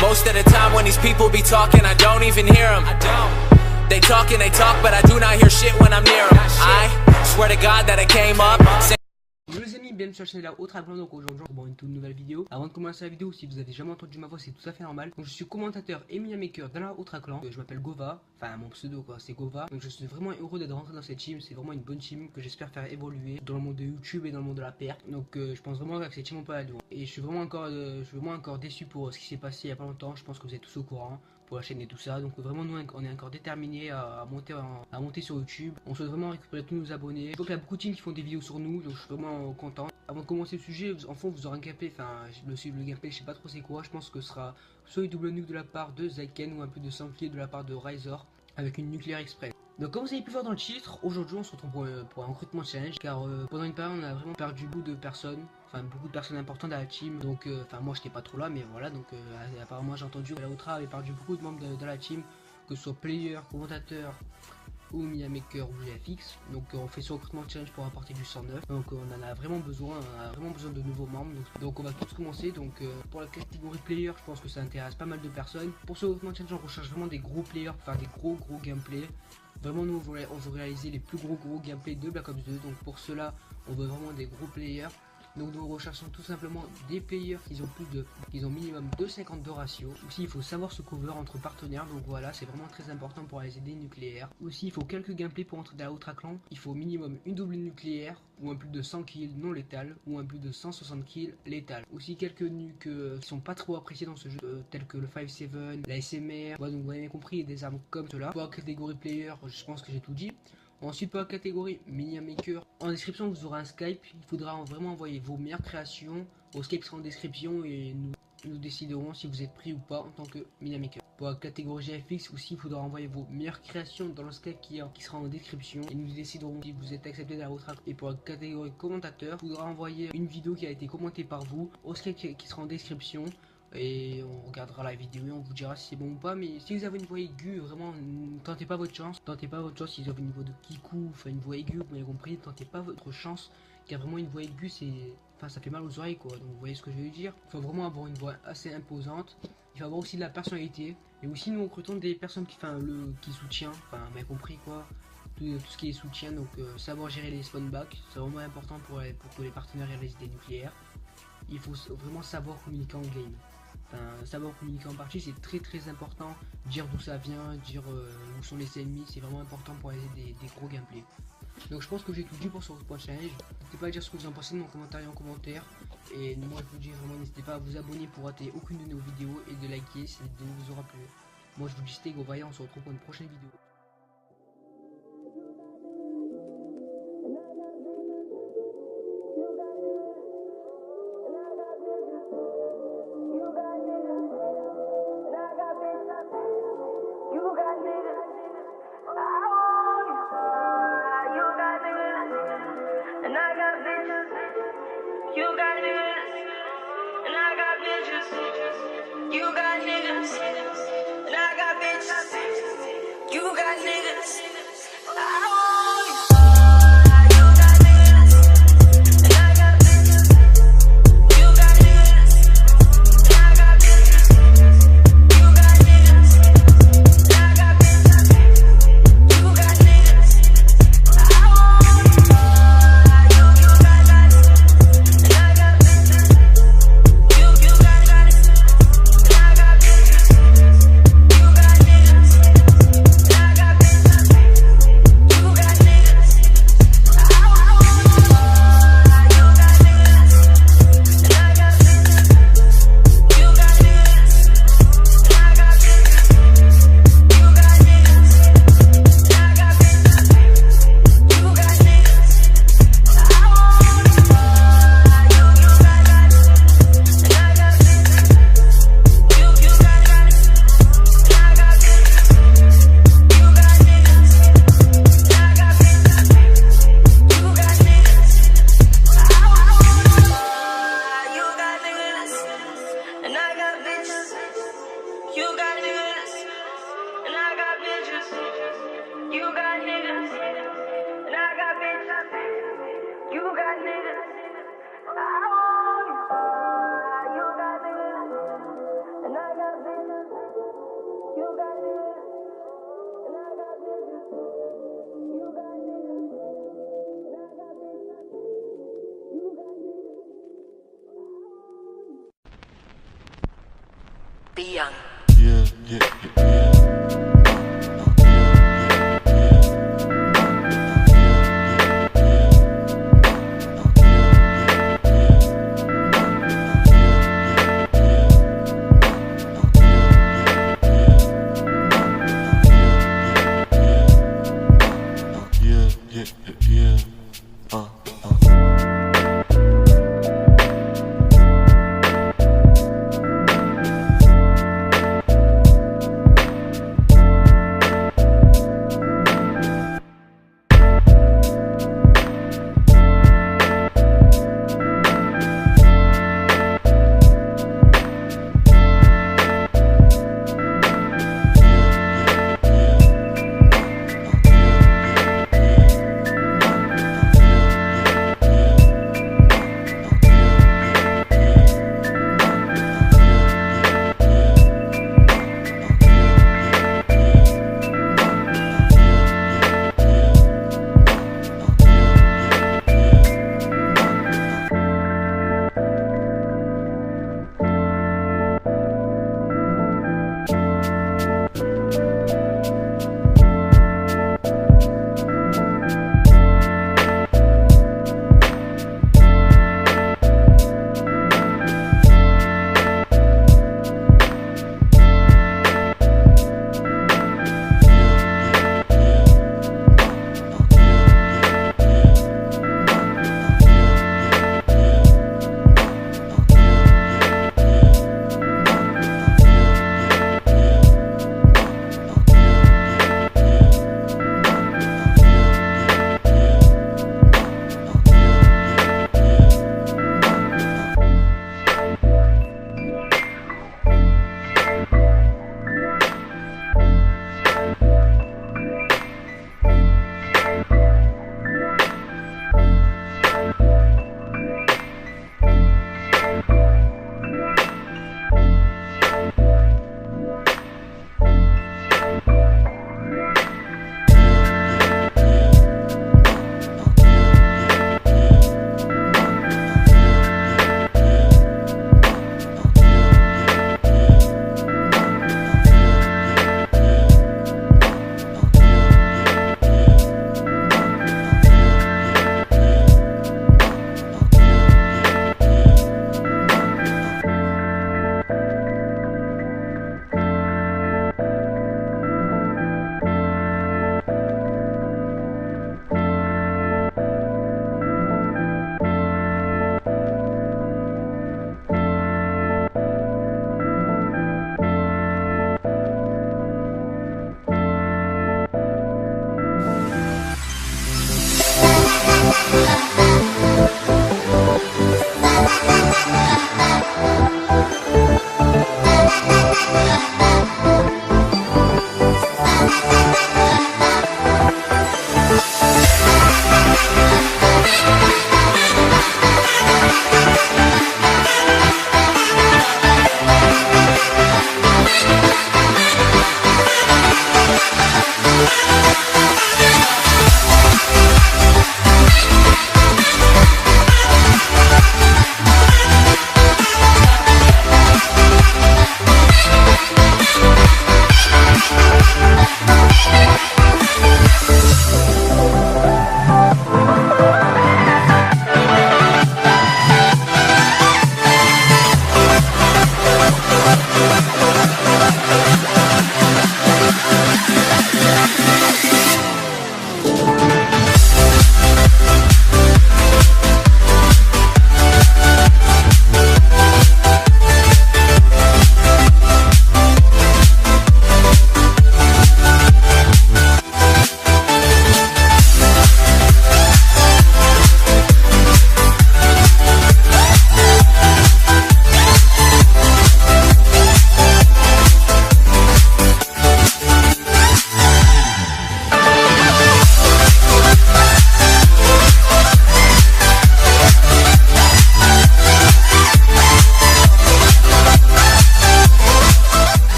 Most of the time when these people be talking, I don't even hear them. They talk and they talk, but I do not hear shit when I'm near them. I swear to God that I came up. Bonjour les amis, bienvenue sur la chaîne de la Haute Dragon. Donc aujourd'hui on va une toute nouvelle vidéo. Avant de commencer la vidéo, si vous avez jamais entendu ma voix, c'est tout à fait normal. Donc je suis commentateur et media maker dans la Haute Dragon. Je m'appelle Gova, enfin mon pseudo quoi, c'est Gova. Donc je suis vraiment heureux d'être rentré dans cette team. C'est vraiment une bonne team que j'espère faire évoluer dans le monde de YouTube et dans le monde de la PR. Donc je pense vraiment que cette team on peut aller loin. Et je suis vraiment encore déçu pour ce qui s'est passé il y a pas longtemps. Je pense que vous êtes tous au courant. Pour la chaîne et tout ça, donc vraiment nous on est encore déterminés à monter sur YouTube. On souhaite vraiment récupérer tous nos abonnés. Donc il y a beaucoup de teams qui font des vidéos sur nous, donc je suis vraiment content. Avant de commencer le sujet, en fond vous aurez un gameplay, enfin le gameplay je sais pas trop c'est quoi. Je pense que ce sera soit une double nuke de la part de Zyken ou un peu de 100 kills de la part de Razor avec une nucléaire express. Donc comme vous avez pu voir dans le titre, aujourd'hui on se retrouve pour un recrutement challenge car pendant une période on a vraiment perdu beaucoup de personnes, enfin beaucoup de personnes importantes à la team. Donc enfin moi j'étais pas trop là mais voilà, donc apparemment j'ai entendu que la Outra avait perdu beaucoup de membres de la team, que ce soit player, commentateur ou media maker ou GFX. Donc on fait ce recrutement challenge pour apporter du 109. Donc on en a vraiment besoin, de nouveaux membres. Donc on va tous commencer. Donc pour la catégorie player, je pense que ça intéresse pas mal de personnes. Pour ce recrutement challenge, on recherche vraiment des gros players pour faire des gros gameplays. Vraiment nous on veut réaliser les plus gros gameplays de Black Ops 2. Donc pour cela on veut vraiment des gros players. Donc nous recherchons tout simplement des players qui ont minimum de 52 ratio. Aussi il faut savoir se cover entre partenaires, donc voilà c'est vraiment très important pour réaliser des nucléaires. Aussi il faut quelques gameplays pour entrer dans la Outra Clan. Il faut minimum une double nucléaire ou un plus de 100 kills non létal ou un plus de 160 kills létal. Aussi quelques nukes qui sont pas trop appréciés dans ce jeu, tels que le 5-7, la SMR, voilà, donc vous avez compris, des armes comme cela. Pour la catégorie player, je pense que j'ai tout dit. Ensuite pour la catégorie media maker, en description vous aurez un Skype. Il faudra vraiment envoyer vos meilleures créations. Au Skype sera en description et nous déciderons si vous êtes pris ou pas en tant que media maker. Pour la catégorie GFX aussi il faudra envoyer vos meilleures créations dans le Skype qui sera en description et nous déciderons si vous êtes accepté dans la Outra. Et pour la catégorie commentateur, il faudra envoyer une vidéo qui a été commentée par vous au Skype qui sera en description. Et on regardera la vidéo et on vous dira si c'est bon ou pas. Mais si vous avez une voix aiguë, vraiment tentez pas votre chance. Si vous avez une voix de kikou, enfin une voix aiguë, vous m'avez compris, tentez pas votre chance. Car vraiment une voix aiguë ça fait mal aux oreilles quoi. Donc vous voyez ce que je veux dire. Il faut vraiment avoir une voix assez imposante. Il faut avoir aussi de la personnalité. Et aussi nous recrutons des personnes qui soutiennent, enfin vous m'avez compris quoi. Tout ce qui est soutien, donc savoir gérer les spawn back, c'est vraiment important pour que les partenaires réalisent des nucléaires. Il faut vraiment savoir communiquer en game. Savoir communiquer en partie c'est très important. Dire d'où ça vient, dire où sont les ennemis, c'est vraiment important pour réaliser des gros gameplays. Donc je pense que j'ai tout dit pour ce point challenge. N'hésitez pas à dire ce que vous en pensez dans en commentaire. Et moi je vous dis vraiment n'hésitez pas à vous abonner pour rater aucune de nos vidéos et de liker si la vidéo vous aura plu. Moi je vous dis c'était Gova, on se retrouve pour une prochaine vidéo. You got niggas, and I got bitches. You got niggas, and I got bitches. You got niggas. and I got bitches. You got niggas, and I got bitches. You got niggas, and I got bitches. You got niggas. Be young. Yeah.